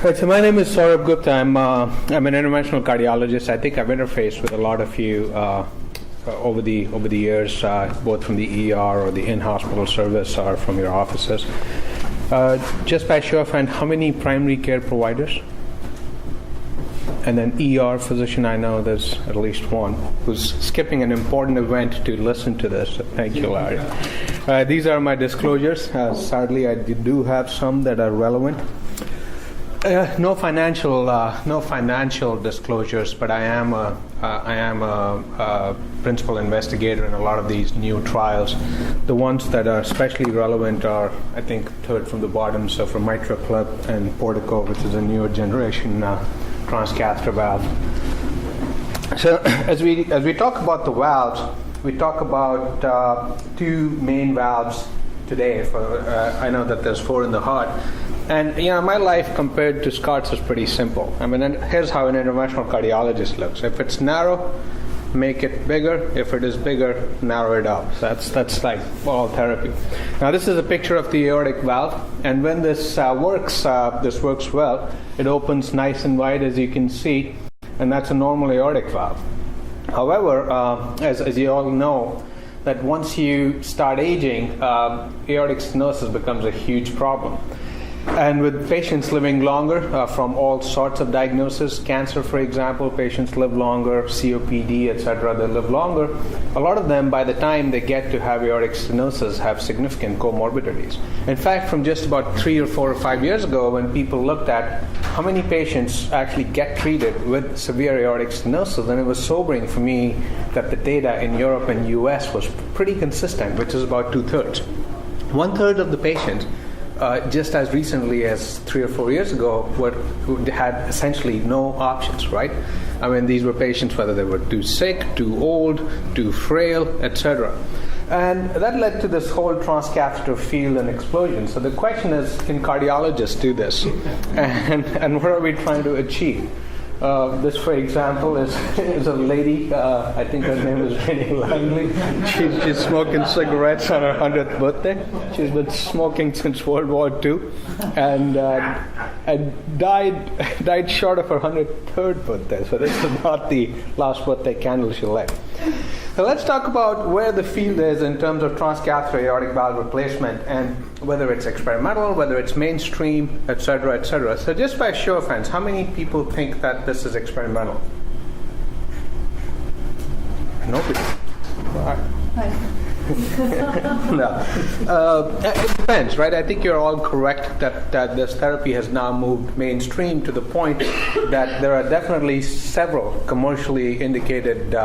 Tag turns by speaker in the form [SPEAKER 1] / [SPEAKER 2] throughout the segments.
[SPEAKER 1] Right, so my name is Saurabh Gupta. I'm an interventional cardiologist. I think I've interfaced with a lot of you over the years, both from the ER or the in-hospital service or from your offices. Just by show of hand, how many primary care providers? And then ER physician, I know there's at least one who's skipping an important event to listen to this. So thank you, Larry. These are my disclosures. Sadly, I do have some that are relevant. No financial disclosures, but I am a principal investigator in a lot of these new trials. The ones that are especially relevant are, I think, third from the bottom, so from MitraClip and Portico, which is a newer generation transcatheter valve. So as we talk about the valves, we talk about two main valves today. I know that there's four in the heart. And my life compared to Scott's is pretty simple. I mean, here's how an interventional cardiologist looks. If it's narrow, make it bigger. If it is bigger, narrow it up. So that's like all therapy. Now, this is a picture of the aortic valve, and when this works well. It opens nice and wide, as you can see, and that's a normal aortic valve. However, as you all know, that once you start aging, aortic stenosis becomes a huge problem. And with patients living longer from all sorts of diagnoses, cancer, for example, patients live longer, COPD, etc., they live longer. A lot of them, by the time they get to have aortic stenosis, have significant comorbidities. In fact, from just about 3 or 4 or 5 years ago, when people looked at how many patients actually get treated with severe aortic stenosis, and it was sobering for me that the data in Europe and US was pretty consistent, which is about 2/3. 1/3 of the patients, just as recently as 3 or 4 years ago, who had essentially no options, right? I mean, these were patients whether they were too sick, too old, too frail, etc. And that led to this whole transcatheter field and explosion. So the question is, can cardiologists do this? And what are we trying to achieve? This, for example, is a lady. I think her name is Renee Langley. She's smoking cigarettes on her 100th birthday. She's been smoking since World War II, and died short of her 103rd birthday. So this is not the last birthday candle she lit. So let's talk about where the field is in terms of transcatheter aortic valve replacement, and whether it's experimental, whether it's mainstream, etc., etc. So just by show of hands, how many people think that this is experimental? Nobody. All right. No. It depends, right? I think you're all correct that this therapy has now moved mainstream to the point that there are definitely several commercially indicated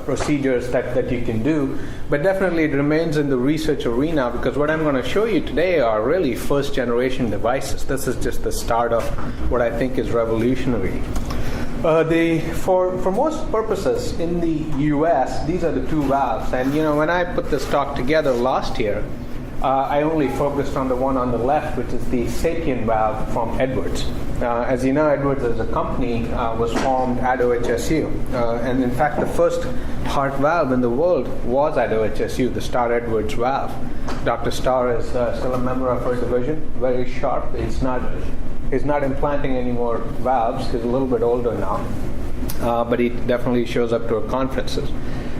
[SPEAKER 1] procedures that you can do, but definitely it remains in the research arena, because what I'm going to show you today are really first generation devices. This is just the start of what I think is revolutionary. For most purposes in the US, these are the two valves, and when I put this talk together last year, I only focused on the one on the left, which is the Sapien valve from Edwards. As you know, Edwards as a company was formed at OHSU, and in fact the first heart valve in the world was at OHSU, the Starr Edwards valve. Dr. Starr is still a member of our division, very sharp. He's not implanting any more valves. He's a little bit older now, but he definitely shows up to our conferences.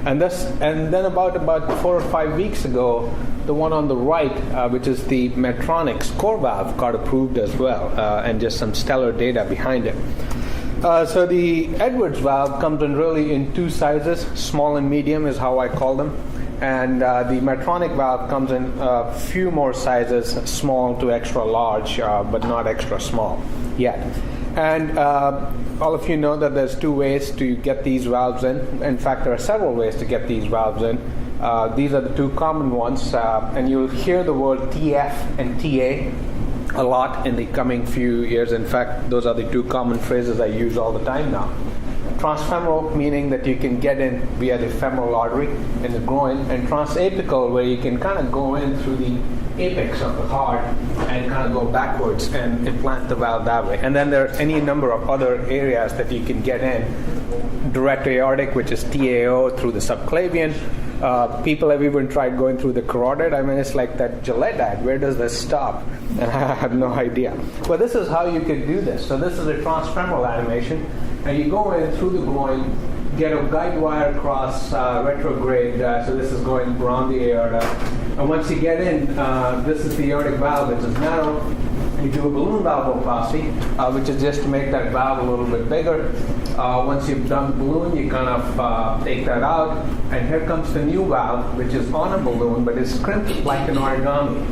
[SPEAKER 1] And then about 4 or 5 weeks ago, the one on the right, which is the Medtronic's core valve, got approved as well, and just some stellar data behind it. So the Edwards valve comes in two sizes, small and medium is how I call them. And the Medtronic valve comes in a few more sizes, small to extra large, but not extra small yet. And all of you know that there's 2 ways to get these valves in. In fact, there are several ways to get these valves in. These are the 2 common ones, and you'll hear the word TF and TA a lot in the coming few years. In fact, those are the 2 common phrases I use all the time now. Transfemoral, meaning that you can get in via the femoral artery in the groin, and transapical, where you can kind of go in through the apex of the heart and kind of go backwards and implant the valve that way. And then there are any number of other areas that you can get in. Direct aortic, which is TAO through the subclavian, People have even tried going through the carotid. I mean, it's like that Gillette ad. Where does this stop? And I have no idea. But this is how you could do this. So this is a transfemoral animation. And you go in through the groin, get a guide wire across retrograde. So this is going around the aorta. And once you get in, this is the aortic valve, which is narrow. You do a balloon valvoplasty, which is just to make that valve a little bit bigger. Once you've done the balloon, you kind of take that out. And here comes the new valve, which is on a balloon, but it's crimped like an origami.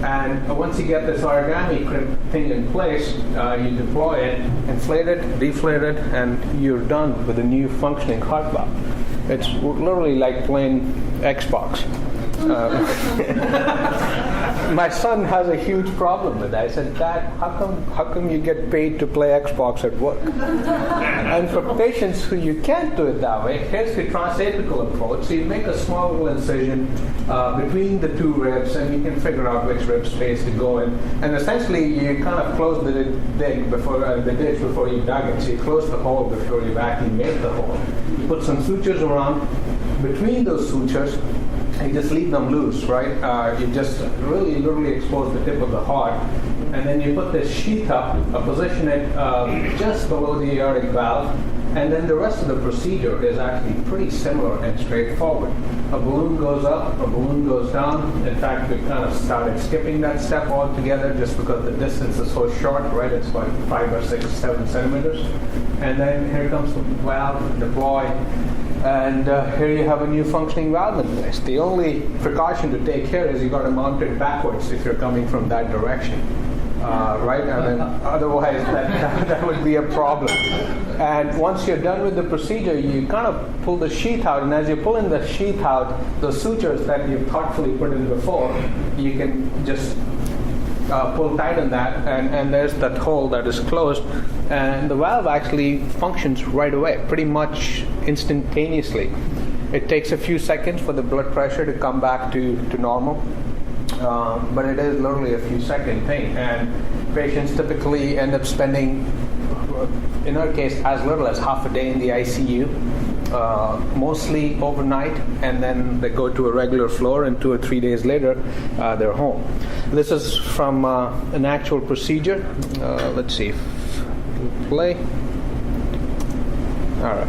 [SPEAKER 1] And once you get this origami crimp thing in place, you deploy it, inflate it, deflate it, and you're done with a new functioning heart valve. It's literally like playing Xbox. My son has a huge problem with that. I said, Dad, how come you get paid to play Xbox at work? And for patients who you can't do it that way, here's the transapical approach. So you make a small little incision between the two ribs, and you can figure out which rib space to go in. And essentially, you kind of close the ditch before you dug it. So you close the hole before you actually made the hole. You put some sutures around. Between those sutures, you just leave them loose, right? You just really literally expose the tip of the heart. And then you put this sheath up, position it just below the aortic valve. And then the rest of the procedure is actually pretty similar and straightforward. A balloon goes up, a balloon goes down. In fact, we kind of started skipping that step altogether just because the distance is so short, right? It's like 5 or 6, 7 centimeters. And then here comes the valve, deploy. And here you have a new functioning valve in place. The only precaution to take here is you got to mount it backwards if you're coming from that direction, right? I mean, otherwise that would be a problem. And once you're done with the procedure, you kind of pull the sheath out, and as you're pulling the sheath out, the sutures that you've thoughtfully put in before, you can just pull tight on that, and there's that hole that is closed, and the valve actually functions right away, pretty much instantaneously. It takes a few seconds for the blood pressure to come back to normal, but it is literally a few second thing, and patients typically end up spending, in our case, as little as half a day in the ICU. Mostly overnight, and then they go to a regular floor, and 2 or 3 days later they're home. This is from an actual procedure. Let's see, play. All right.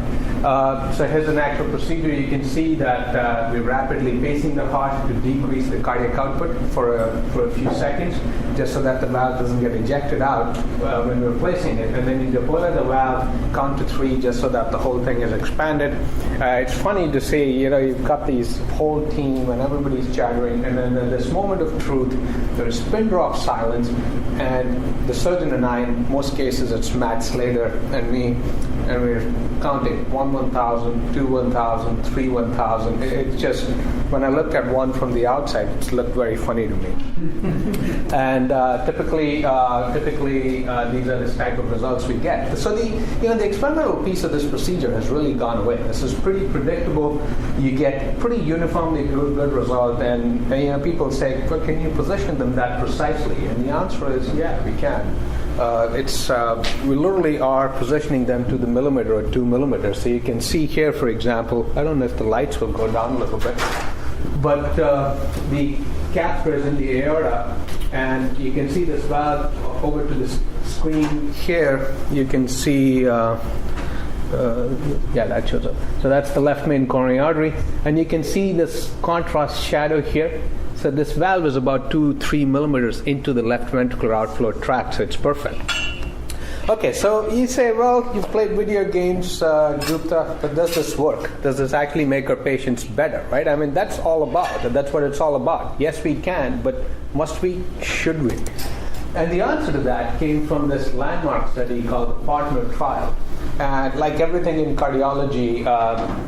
[SPEAKER 1] So here's an actual procedure. You can see that we're rapidly pacing the heart to decrease the cardiac output for a few seconds, just so that the valve doesn't get ejected out when we're placing it. And then you deploy the valve, count to 3, just so that the whole thing is expanded. It's funny to see, you've got these whole team and everybody's chattering, and then in this moment of truth, there's pin drop silence, and the surgeon and I, in most cases, it's Matt Slater and me, and we're counting 1 1,000, 2 1,000, 3 1,000. It's just, when I looked at one from the outside, it looked very funny to me. And typically, these are the type of results we get. So the experimental piece of this procedure has really gone away. This is pretty predictable. You get pretty uniformly good result, and people say, well, can you position them that precisely? And the answer is, yeah, we can. We literally are positioning them to the millimeter or 2 millimeters. So you can see here, for example, I don't know if the lights will go down a little bit, but the catheter is in the aorta, and you can see this valve over to the screen here. You can see, that shows up. So that's the left main coronary artery, and you can see this contrast shadow here. So this valve is about 2-3 millimeters into the left ventricular outflow tract, so it's perfect. Okay, so you say, well, you've played video games, Gupta, but does this work? Does this actually make our patients better, right? I mean, that's all about, that's what it's all about. Yes, we can, but must we? Should we? And the answer to that came from this landmark study called the Partner Trial. And like everything in cardiology,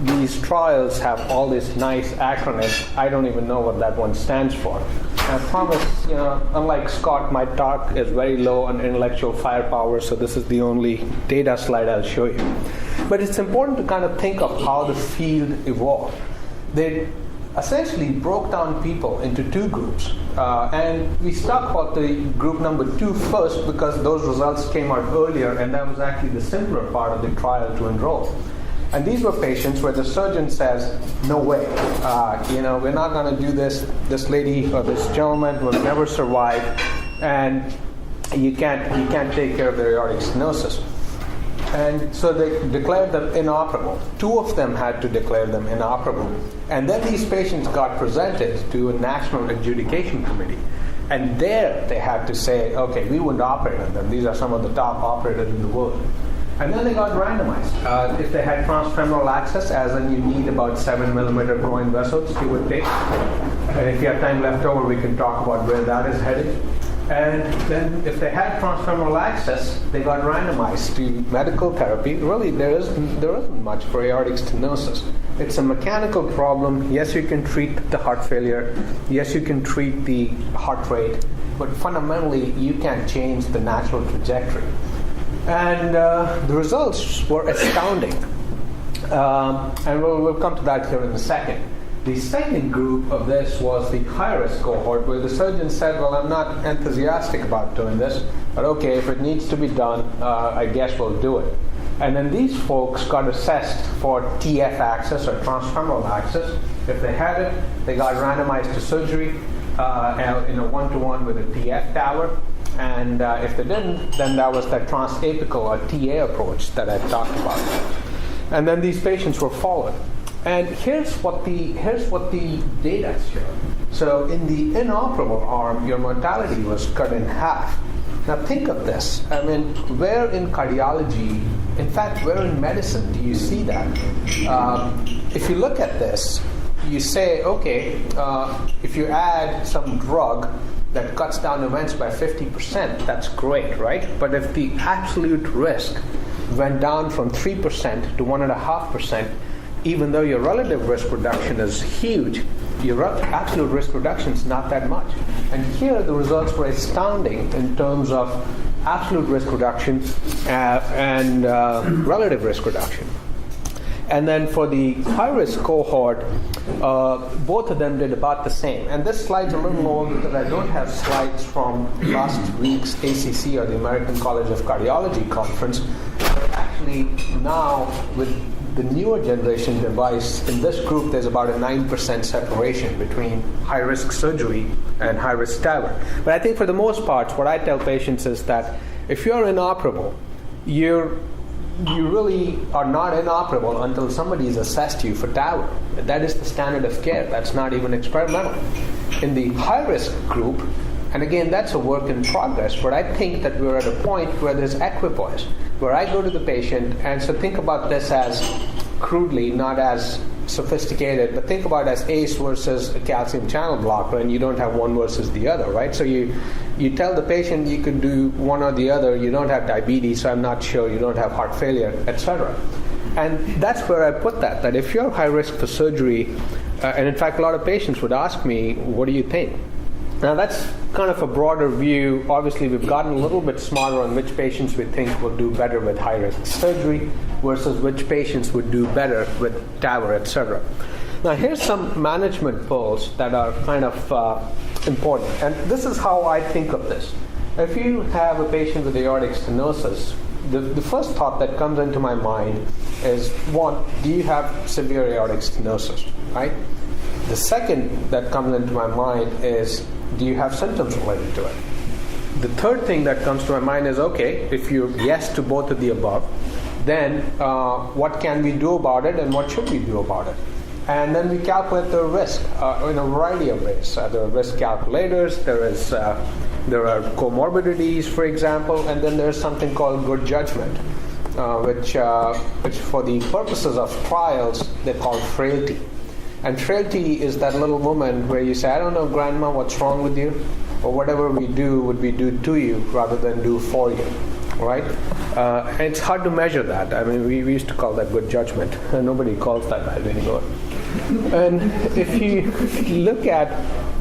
[SPEAKER 1] these trials have all these nice acronyms. I don't even know what that one stands for. I promise, unlike Scott, my talk is very low on intellectual firepower, so this is the only data slide I'll show you. But it's important to kind of think of how the field evolved. They essentially broke down people into 2 groups. And we stuck with the group number 2 first because those results came out earlier, and that was actually the simpler part of the trial to enroll. And these were patients where the surgeon says, no way, we're not going to do this. This lady or this gentleman will never survive, and you can't take care of their aortic stenosis. And so they declared them inoperable. 2 of them had to declare them inoperable. And then these patients got presented to a national adjudication committee. And there they had to say, okay, we wouldn't operate on them. These are some of the top operators in the world. And then they got randomized. If they had transfemoral access, as in you need about 7 millimeter groin vessels, give or take. And if you have time left over, we can talk about where that is headed. And then if they had transfemoral access, they got randomized to medical therapy. Really, there isn't much for aortic stenosis. It's a mechanical problem. Yes, you can treat the heart failure. Yes, you can treat the heart rate. But fundamentally, you can't change the natural trajectory. And the results were astounding. And we'll come to that here in a second. The second group of this was the high-risk cohort, where the surgeon said, well, I'm not enthusiastic about doing this, but okay, if it needs to be done, I guess we'll do it. And then these folks got assessed for TF access or transfemoral access. If they had it, they got randomized to surgery in a 1-to-1 with a TF tower. And if they didn't, then that was that transapical or TA approach that I talked about. And then these patients were followed. And here's what the data show. So in the inoperable arm, your mortality was cut in half. Now think of this. I mean, where in cardiology, in fact, where in medicine do you see that? If you look at this, you say, okay, if you add some drug that cuts down events by 50%, that's great, right? But if the absolute risk went down from 3% to 1.5%, even though your relative risk reduction is huge, your absolute risk reduction is not that much. And here the results were astounding in terms of absolute risk reduction and relative risk reduction. And then for the high-risk cohort, both of them did about the same. And this slide's a little old because I don't have slides from last week's ACC or the American College of Cardiology conference. But actually now with the newer generation device, in this group there's about a 9% separation between high-risk surgery and high-risk TAVR. But I think for the most part, what I tell patients is that if you're inoperable, you really are not inoperable until somebody's assessed you for TAVR. That is the standard of care. That's not even experimental. In the high-risk group, and again, that's a work in progress, but I think that we're at a point where there's equipoise, where I go to the patient, and so think about this as crudely, not as sophisticated, but think about it as ACE versus a calcium channel blocker, and you don't have one versus the other, right? So you tell the patient you could do one or the other, you don't have diabetes, so I'm not sure, you don't have heart failure, etc. And that's where I put that if you're high risk for surgery, and in fact a lot of patients would ask me, what do you think? Now that's kind of a broader view. Obviously we've gotten a little bit smarter on which patients we think will do better with high-risk surgery versus which patients would do better with TAVR, etc. Now here's some management polls that are kind of important. And this is how I think of this. If you have a patient with aortic stenosis, the first thought that comes into my mind is, one, do you have severe aortic stenosis, right? The second that comes into my mind is, do you have symptoms related to it? The third thing that comes to my mind is, okay, if you're yes to both of the above, then what can we do about it and what should we do about it? And then we calculate the risk in a variety of ways. There are risk calculators, there are comorbidities, for example, and then there's something called good judgment, which for the purposes of trials, they call frailty. And frailty is that little woman where you say, I don't know, grandma, what's wrong with you? Or whatever we do would be do to you rather than do for you, right? And it's hard to measure that. I mean, we used to call that good judgment. Nobody calls that anymore. And if you look at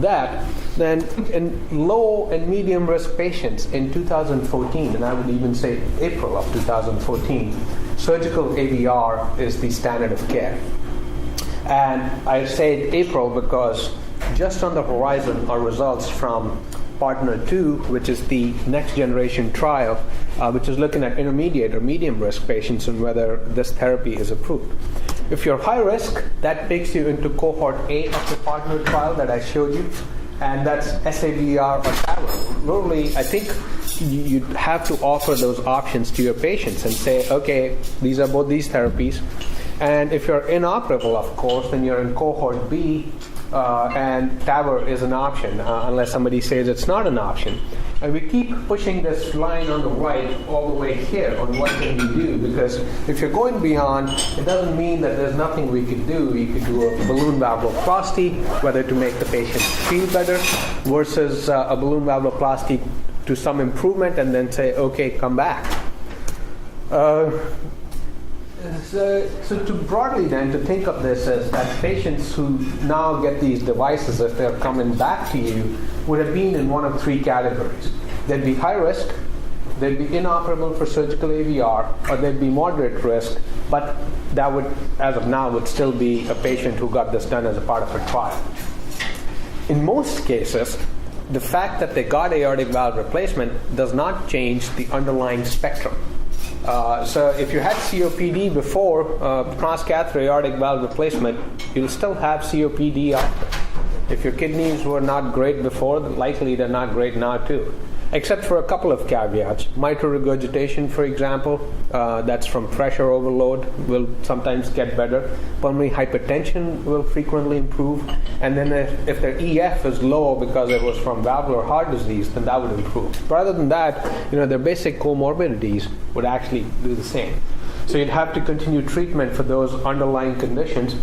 [SPEAKER 1] that, then in low and medium risk patients in 2014, and I would even say April of 2014, surgical AVR is the standard of care. And I say April because just on the horizon are results from Partner 2, which is the next generation trial, which is looking at intermediate or medium risk patients and whether this therapy is approved. If you're high risk, that takes you into cohort A of the Partner trial that I showed you, and that's SAVR or TAVR. Literally, I think you have to offer those options to your patients and say, okay, these are both these therapies. And if you're inoperable, of course, then you're in cohort B, and TAVR is an option, unless somebody says it's not an option. And we keep pushing this line on the right all the way here on what can we do, because if you're going beyond, it doesn't mean that there's nothing we could do. You could do a balloon valvuloplasty, whether to make the patient feel better, versus a balloon valvuloplasty to some improvement, and then say, okay, come back. So to broadly then, to think of this as that patients who now get these devices, if they're coming back to you, would have been in one of three categories. They'd be high risk, they'd be inoperable for surgical AVR, or they'd be moderate risk, but that would, as of now, would still be a patient who got this done as a part of a trial. In most cases, the fact that they got aortic valve replacement does not change the underlying spectrum. So if you had COPD before transcatheter aortic valve replacement, you'll still have COPD after. If your kidneys were not great before, then likely they're not great now too. Except for a couple of caveats. Mitral regurgitation, for example, that's from pressure overload, will sometimes get better. Pulmonary hypertension will frequently improve. And then if their EF is low because it was from valvular heart disease, then that would improve. But other than that, their basic comorbidities would actually do the same. So you'd have to continue treatment for those underlying conditions.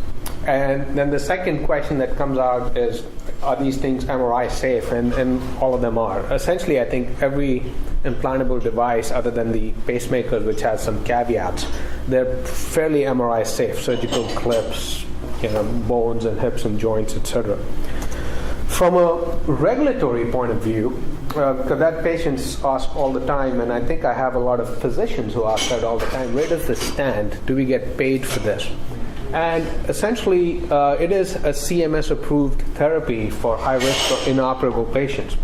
[SPEAKER 1] And then the second question that comes out is, are these things MRI safe? And all of them are. Essentially, I think every implantable device, other than the pacemakers, which has some caveats, they're fairly MRI safe. Surgical clips, bones and hips and joints, etc. From a regulatory point of view, because that patients ask all the time, and I think I have a lot of physicians who ask that all the time, where does this stand? Do we get paid for this? And essentially, it is a CMS-approved therapy for high-risk or inoperable patients.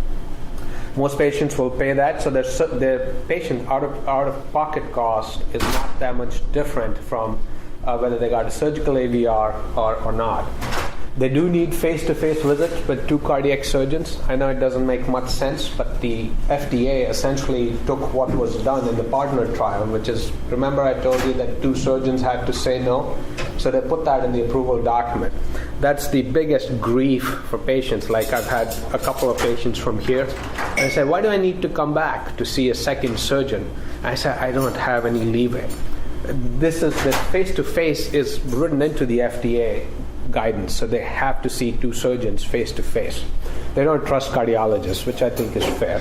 [SPEAKER 1] Most patients will pay that, so their patient out-of-pocket cost is not that much different from whether they got a surgical AVR or not. They do need face-to-face visits with two cardiac surgeons. I know it doesn't make much sense, but the FDA essentially took what was done in the Partner trial, which is, remember I told you that two surgeons had to say no? So they put that in the approval document. That's the biggest grief for patients. Like I've had a couple of patients from here, and I said, why do I need to come back to see a second surgeon? I said, I don't have any leeway. This face-to-face is written into the FDA guidance, so they have to see two surgeons face to face. They don't trust cardiologists, which I think is fair.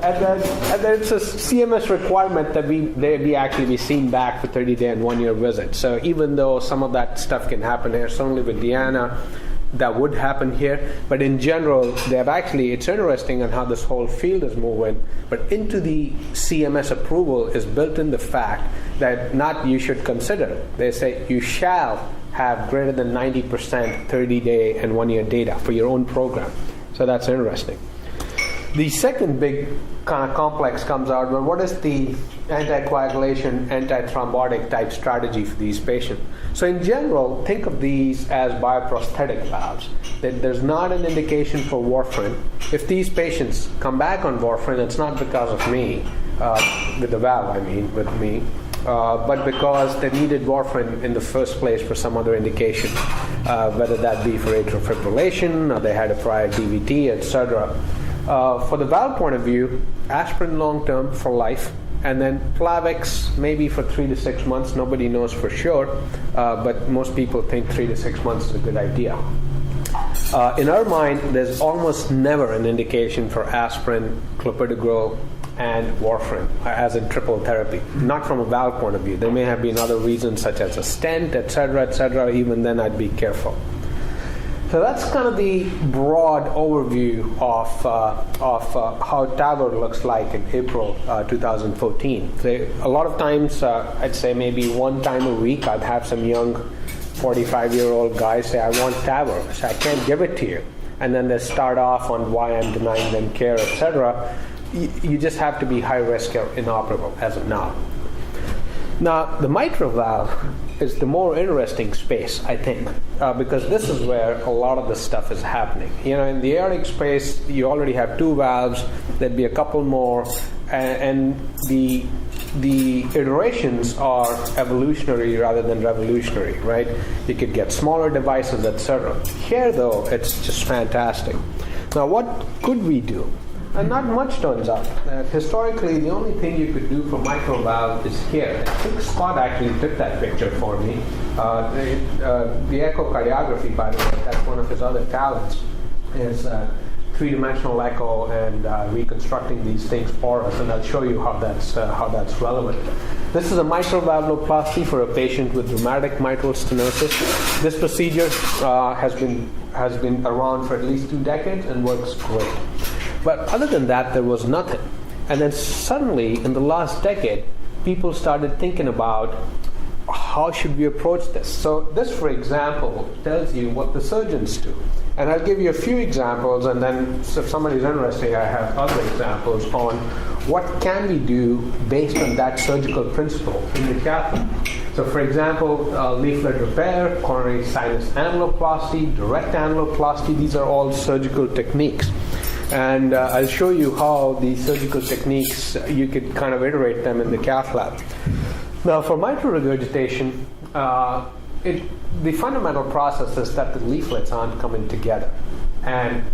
[SPEAKER 1] And then it's a CMS requirement that they actually be seen back for 30-day and 1-year visits. So even though some of that stuff can happen here, certainly with Deanna, that would happen here. But in general, they have actually, it's interesting on how this whole field is moving, but into the CMS approval is built in the fact that not you should consider. They say you shall have greater than 90% 30-day and 1-year data for your own program. So that's interesting. The second big kind of complex comes out, well, what is the anticoagulation, antithrombotic type strategy for these patients? So in general, think of these as bioprosthetic valves. There's not an indication for warfarin. If these patients come back on warfarin, it's not because of me, with the valve, with me, but because they needed warfarin in the first place for some other indication, whether that be for atrial fibrillation, or they had a prior DVT, etc. For the valve point of view, aspirin long-term for life, and then Plavix maybe for 3 to 6 months. Nobody knows for sure, but most people think 3 to 6 months is a good idea. In our mind, there's almost never an indication for aspirin, clopidogrel, and warfarin as in triple therapy, not from a valve point of view. There may have been other reasons such as a stent, etc. Even then, I'd be careful. So that's kind of the broad overview of how TAVR looks like in April 2014. So a lot of times, I'd say maybe one time a week, I'd have some young 45-year-old guy say, I want TAVR, so I can't give it to you. And then they start off on why I'm denying them care, etc. You just have to be high risk or inoperable as of now. Now, the mitral valve is the more interesting space, I think, because this is where a lot of the stuff is happening. In the aortic space, you already have 2 valves. There'd be a couple more, and the iterations are evolutionary rather than revolutionary, right? You could get smaller devices, etc. Here, though, it's just fantastic. Now, what could we do? And not much turns out. Historically, the only thing you could do for mitral valve is here. I think Scott actually took that picture for me. The echocardiography, by the way, that's one of his other talents, is three-dimensional echo and reconstructing these things for us, and I'll show you how that's relevant. This is a mitral valvuloplasty for a patient with rheumatic mitral stenosis. This procedure has been around for at least 2 decades and works great. But other than that, there was nothing. And then suddenly, in the last decade, people started thinking about how should we approach this. So this, for example, tells you what the surgeons do. And I'll give you a few examples, and then if somebody's interested, I have other examples on what can we do based on that surgical principle in the cath lab. So for example, leaflet repair, coronary sinus annuloplasty, direct annuloplasty, these are all surgical techniques. And I'll show you how these surgical techniques, you could kind of iterate them in the cath lab. Now, for mitral regurgitation, the fundamental process is that the leaflets aren't coming together. And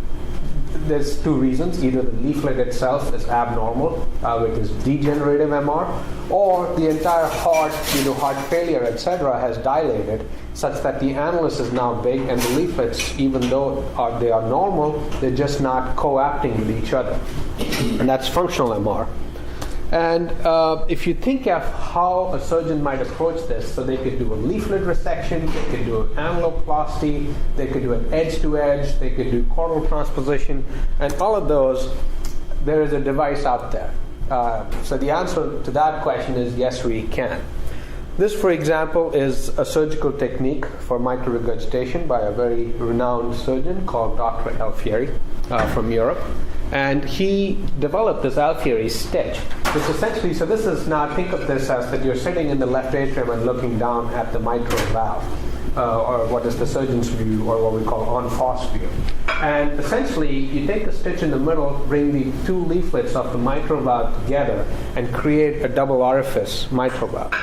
[SPEAKER 1] there's 2 reasons. Either the leaflet itself is abnormal, which is degenerative MR, or the entire heart, heart failure, etc., has dilated such that the annulus is now big, and the leaflets, even though they are normal, they're just not coapting with each other. And that's functional MR. And if you think of how a surgeon might approach this, so they could do a leaflet resection, they could do an annuloplasty, they could do an edge-to-edge, they could do chordal transposition, and all of those, there is a device out there. So the answer to that question is yes, we can. This, for example, is a surgical technique for mitral regurgitation by a very renowned surgeon called Dr. Alfieri from Europe. And he developed this Alfieri stitch, which essentially, so this is now, think of this as that you're sitting in the left atrium and looking down at the mitral valve, or what is the surgeon's view, or what we call en face view. And essentially, you take a stitch in the middle, bring the 2 leaflets of the mitral valve together, and create a double orifice mitral valve.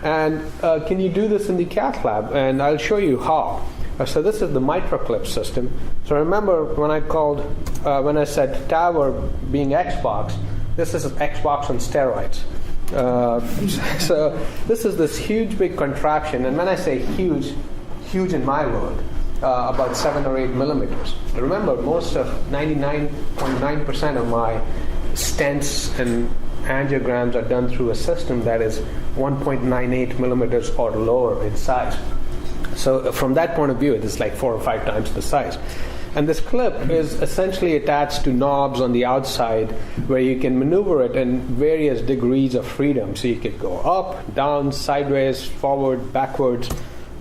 [SPEAKER 1] And can you do this in the cath lab? And I'll show you how. So this is the MitraClip system. So remember when I said TAVR being Xbox, this is Xbox on steroids. So this is this huge big contraption, and when I say huge in my world, about 7 or 8 millimeters. Remember, most of 99.9% of my stents and angiograms are done through a system that is 1.98 millimeters or lower in size. So from that point of view, it is like 4 or 5 times the size. And this clip is essentially attached to knobs on the outside where you can maneuver it in various degrees of freedom. So you could go up, down, sideways, forward, backwards.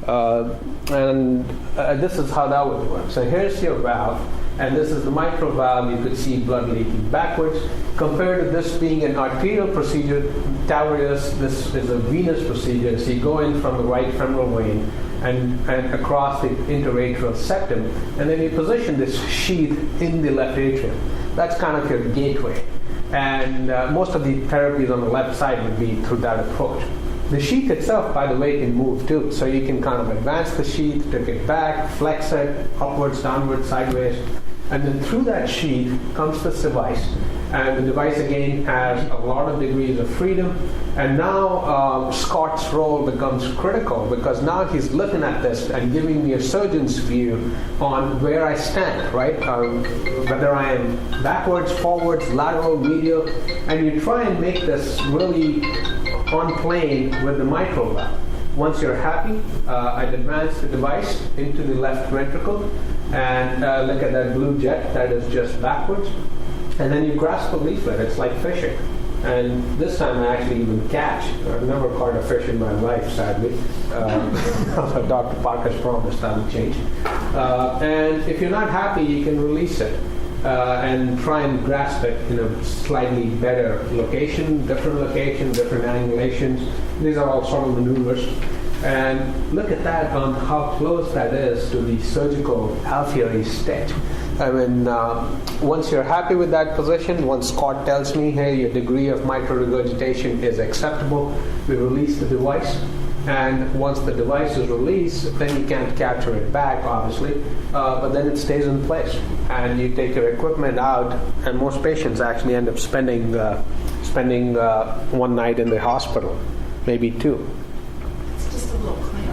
[SPEAKER 1] And this is how that would work. So here's your valve, and this is the mitral valve. You could see blood leaking backwards. Compared to this being an arterial procedure, TAVR this is a venous procedure. So you go in from the right femoral vein and across the interatrial septum, and then you position this sheath in the left atrium. That's kind of your gateway. And most of the therapies on the left side would be through that approach. The sheath itself, by the way, can move too. So you can kind of advance the sheath, take it back, flex it, upwards, downwards, sideways. And then through that sheath comes this device. And the device, again, has a lot of degrees of freedom. And now Scott's role becomes critical, because now he's looking at this and giving me a surgeon's view on where I stand, right? Whether I am backwards, forwards, lateral, medial. And you try and make this really on plane with the mitral valve. Once you're happy, I'd advance the device into the left ventricle, and look at that blue jet, that is just backwards. And then you grasp the leaflet, it's like fishing. And this time I actually even catch. I've never caught a fish in my life, sadly. Dr. Parker's promised that'll change. And if you're not happy, you can release it and try and grasp it in a slightly better location, different angulations. These are all sort of maneuvers. And look at that on how close that is to the surgical alveoli stitch. I mean, once you're happy with that position, once Scott tells me, hey, your degree of mitral regurgitation is acceptable, we release the device. And once the device is released, then you can't capture it back, obviously, but then it stays in place. And you take your equipment out, and most patients actually end up spending one night in the hospital, maybe two.
[SPEAKER 2] It's just a little clip.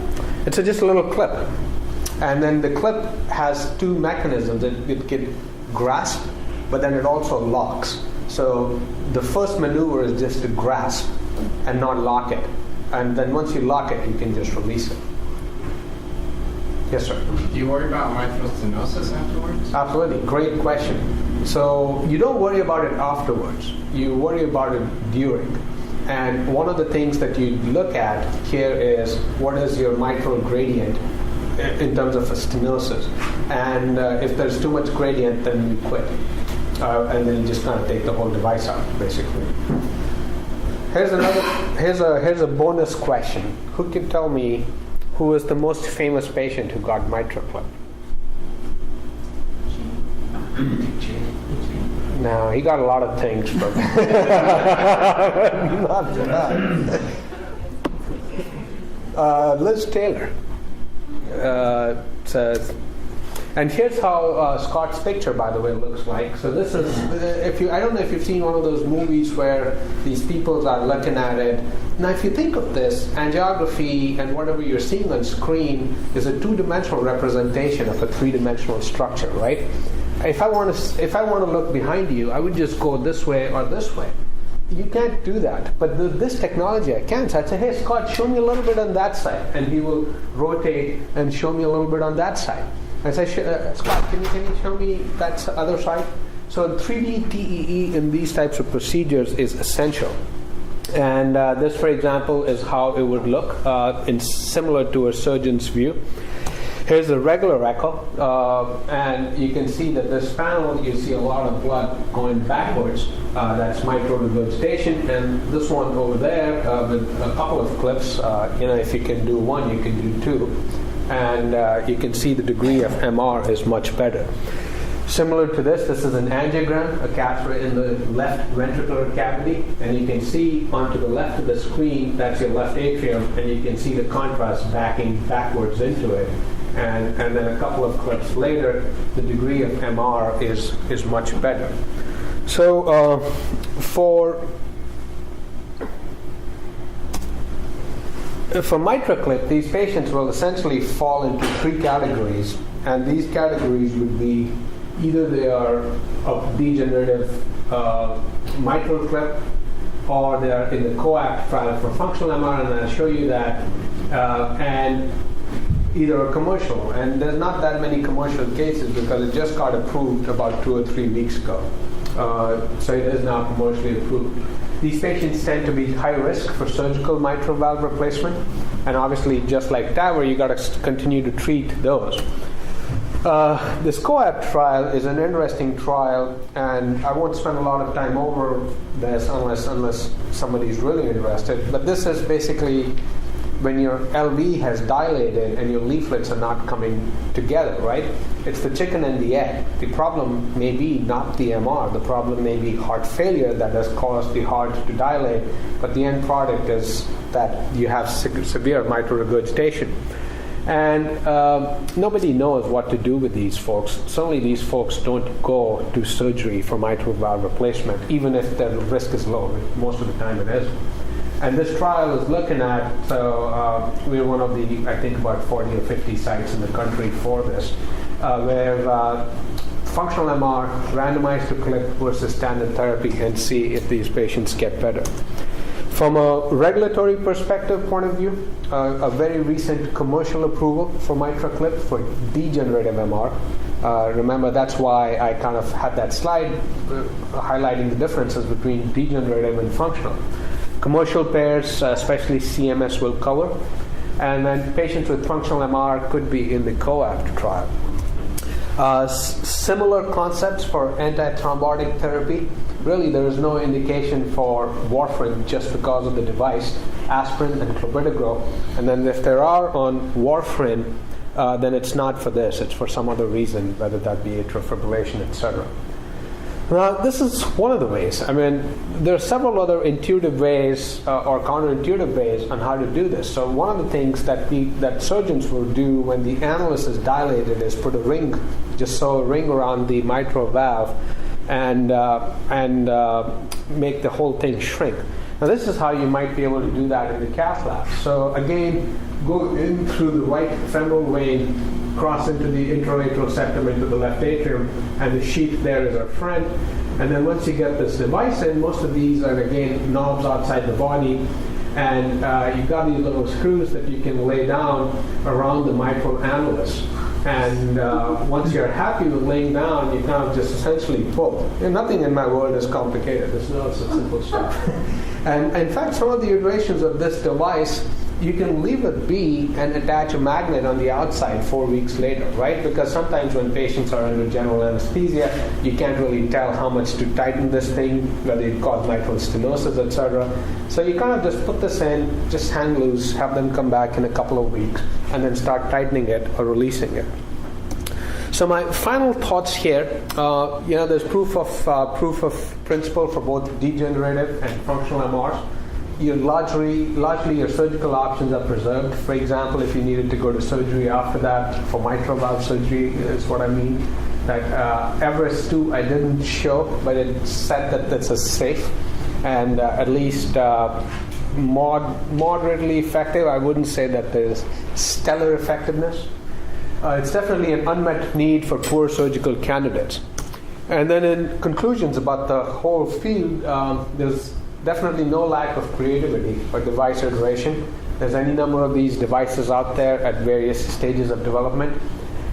[SPEAKER 1] It's just a little clip. And then the clip has two mechanisms. It can grasp, but then it also locks. So the first maneuver is just to grasp and not lock it. And then once you lock it, you can just release it. Yes, sir?
[SPEAKER 3] Do you worry about mitral stenosis afterwards?
[SPEAKER 1] Absolutely. Great question. So you don't worry about it afterwards. You worry about it during. And one of the things that you look at here is what is your mitral gradient in terms of a stenosis. And if there's too much gradient, then you quit. And then you just kind of take the whole device out, basically. Here's a bonus question. Who can tell me who is the most famous patient who got mitral clip? No, he got a lot of things, but not that. Liz Taylor says, and here's how Scott's picture, by the way, looks like. So this is, I don't know if you've seen one of those movies where these people are looking at it. Now, if you think of this, angiography and whatever you're seeing on screen is a two-dimensional representation of a three-dimensional structure, right? If I want to look behind you, I would just go this way or this way. You can't do that. But this technology, I can. So I'd say, hey, Scott, show me a little bit on that side. And he will rotate and show me a little bit on that side. I say, Scott, can you show me that other side? So 3D TEE in these types of procedures is essential. And this, for example, is how it would look similar to a surgeon's view. Here's a regular echo, and you can see that this panel, you see a lot of blood going backwards. That's mitral regurgitation, and this one over there with a couple of clips. If you can do one, you can do two, and you can see the degree of MR is much better. Similar to this is an angiogram, a catheter in the left ventricular cavity, and you can see onto the left of the screen, that's your left atrium, and you can see the contrast backing backwards into it. And then a couple of clips later, the degree of MR is much better. So for mitral clip, these patients will essentially fall into three categories, and these categories would be either they are a degenerative mitral clip, or they are in the COAPT trial for functional MR, and I'll show you that, and either a commercial, and there's not that many commercial cases because it just got approved about 2 or 3 weeks ago. So it is now commercially approved. These patients tend to be high risk for surgical mitral valve replacement, and obviously just like TAVR, you got to continue to treat those. This COAPT trial is an interesting trial, and I won't spend a lot of time over this unless somebody's really interested, but this is basically when your LV has dilated and your leaflets are not coming together, right? It's the chicken and the egg. The problem may be not the MR. The problem may be heart failure that has caused the heart to dilate, but the end product is that you have severe mitral regurgitation. And nobody knows what to do with these folks. Certainly these folks don't go to surgery for mitral valve replacement, even if the risk is low. Most of the time it is. And this trial is looking at, we're one of the, I think about 40 or 50 sites in the country for this, where functional MR randomized to clip versus standard therapy and see if these patients get better. From a regulatory perspective point of view, a very recent commercial approval for mitral clip for degenerative MR Remember, that's why I kind of had that slide highlighting the differences between degenerative and functional. Commercial payers, especially CMS, will cover, and then patients with functional MR could be in the COAPT trial. Similar concepts for antithrombotic therapy. Really, there is no indication for warfarin just because of the device, aspirin and clopidogrel. And then if there are on warfarin, then it's not for this. It's for some other reason, whether that be atrial fibrillation, etc. Now, this is one of the ways. I mean, there are several other intuitive ways or counterintuitive ways on how to do this. So one of the things that surgeons will do when the annulus is dilated is put a ring, just sew a ring around the mitral valve and make the whole thing shrink. Now, this is how you might be able to do that in the cath lab. So again, go in through the right femoral vein, cross into the intra-atrial septum into the left atrium, and the sheath there is our friend. And then once you get this device in, most of these are again knobs outside the body, and you've got these little screws that you can lay down around the mitral annulus. And once you're happy with laying down, you kind of just essentially pull. And nothing in my world is complicated. It's simple stuff. And in fact, some of the iterations of this device, you can leave it be and attach a magnet on the outside 4 weeks later, right? Because sometimes when patients are under general anesthesia, you can't really tell how much to tighten this thing, whether it causes mitral stenosis, etc. So you kind of just put this in, just hang loose, have them come back in a couple of weeks, and then start tightening it or releasing it. So my final thoughts here, there's proof of principle for both degenerative and functional MRs. Largely your surgical options are preserved. For example, if you needed to go to surgery after that for mitral valve surgery, is what I mean. That Everest 2 I didn't show, but it said that that's a safe and at least moderately effective. I wouldn't say that there's stellar effectiveness. It's definitely an unmet need for poor surgical candidates. And then in conclusions about the whole field, there's definitely no lack of creativity for device iteration. There's any number of these devices out there at various stages of development.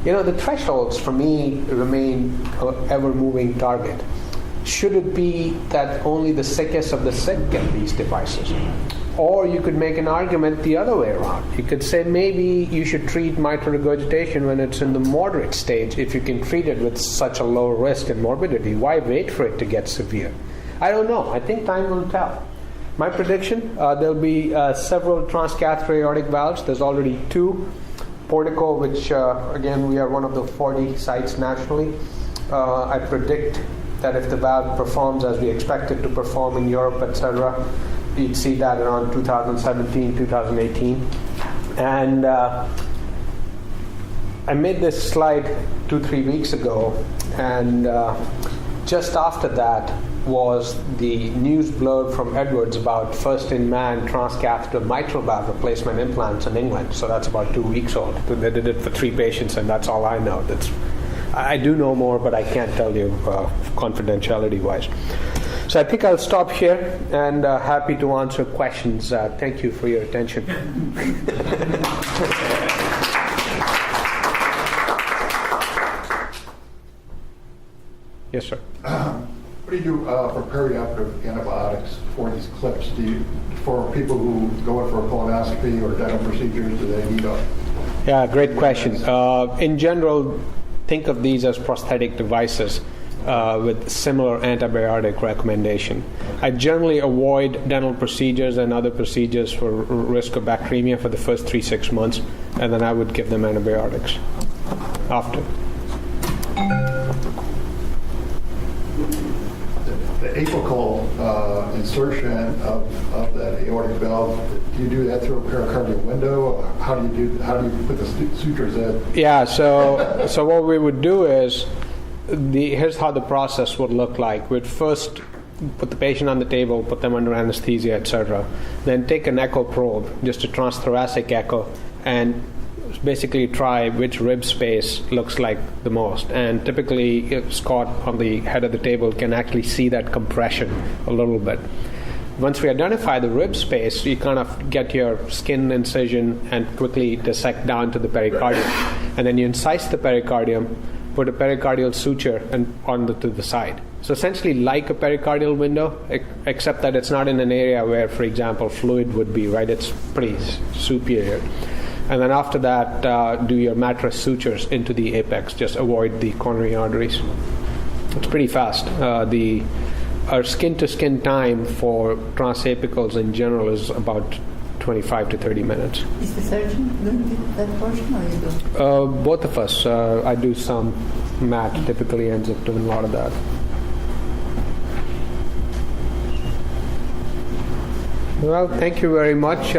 [SPEAKER 1] The thresholds for me remain an ever-moving target. Should it be that only the sickest of the sick get these devices? Or you could make an argument the other way around. You could say maybe you should treat mitral regurgitation when it's in the moderate stage if you can treat it with such a low risk and morbidity. Why wait for it to get severe? I don't know. I think time will tell. My prediction, there'll be several transcatheter aortic valves. There's already 2. Portico, which again, we are one of the 40 sites nationally. I predict that if the valve performs as we expect it to perform in Europe, etc., you'd see that around 2017, 2018. And I made this slide 2-3 weeks ago, and just after that was the news blurb from Edwards about first-in-man transcatheter mitral valve replacement implants in England. So that's about 2 weeks old. They did it for 3 patients, and that's all I know. I do know more, but I can't tell you confidentiality-wise. So I think I'll stop here, and happy to answer questions. Thank you for your attention. Yes, sir.
[SPEAKER 4] What do you do for perioperative antibiotics for these clips? For people who go in for a colonoscopy or dental procedures, do they need a...
[SPEAKER 1] Yeah, great question. In general, think of these as prosthetic devices with similar antibiotic recommendation. I generally avoid dental procedures and other procedures for risk of bacteremia for the first 3-6 months, and then I would give them antibiotics after.
[SPEAKER 4] The apical insertion of that aortic valve, do you do that through a pericardial window? How do you put the sutures in?
[SPEAKER 1] Yeah, so what we would do is, here's how the process would look like. We'd first put the patient on the table, put them under anesthesia, etc. Then take an echo probe, just a transthoracic echo, and basically try which rib space looks like the most. And typically, Scott on the head of the table can actually see that compression a little bit. Once we identify the rib space, you kind of get your skin incision and quickly dissect down to the pericardium. And then you incise the pericardium, put a pericardial suture to the side. So essentially like a pericardial window, except that it's not in an area where, for example, fluid would be, right? It's pretty superior. And then after that, do your mattress sutures into the apex. Just avoid the coronary arteries. It's pretty fast. Our skin-to-skin time for transapicals in general is about 25 to 30 minutes.
[SPEAKER 5] Is the surgeon doing that portion or you do?
[SPEAKER 1] Both of us. I do some. Matt typically ends up doing a lot of that. Well, thank you very much.